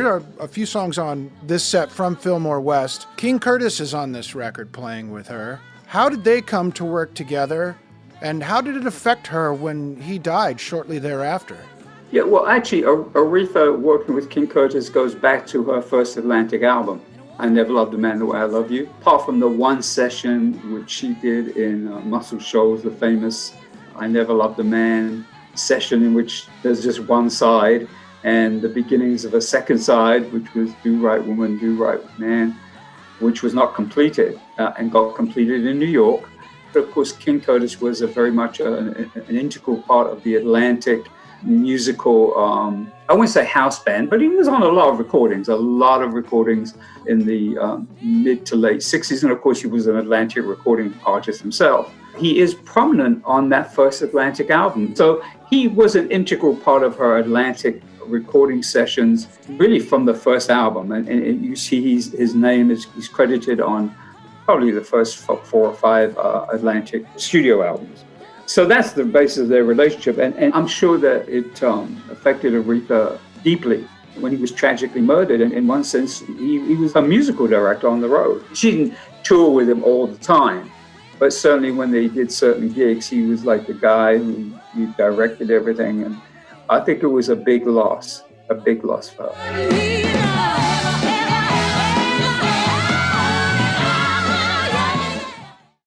There are a few songs on this set from Fillmore West. King Curtis is on this record playing with her. How did they come to work together, and how did it affect her when he died shortly thereafter? Yeah, well, actually, Aretha working with King Curtis goes back to her first Atlantic album, I Never Loved a Man the Way I Love You. Apart from the one session which she did in Muscle Shoals, the famous I Never Loved a Man session, in which there's just one side, and the beginnings of a second side, which was Do Right Woman, Do Right Man, which was not completed and got completed in New York. But of course, King Curtis was very much an integral part of the Atlantic musical, I wouldn't say house band, but he was on a lot of recordings in the mid to late 60s. And of course, he was an Atlantic recording artist himself. He is prominent on that first Atlantic album. So he was an integral part of her Atlantic recording sessions, really from the first album. And you see his name he's credited on probably the first 4 or 5 Atlantic studio albums. So that's the basis of their relationship. And I'm sure that it affected Aretha deeply when he was tragically murdered. And in one sense, he was a musical director on the road. She didn't tour with him all the time, but certainly when they did certain gigs, he was like the guy who directed everything. And I think it was a big loss for her.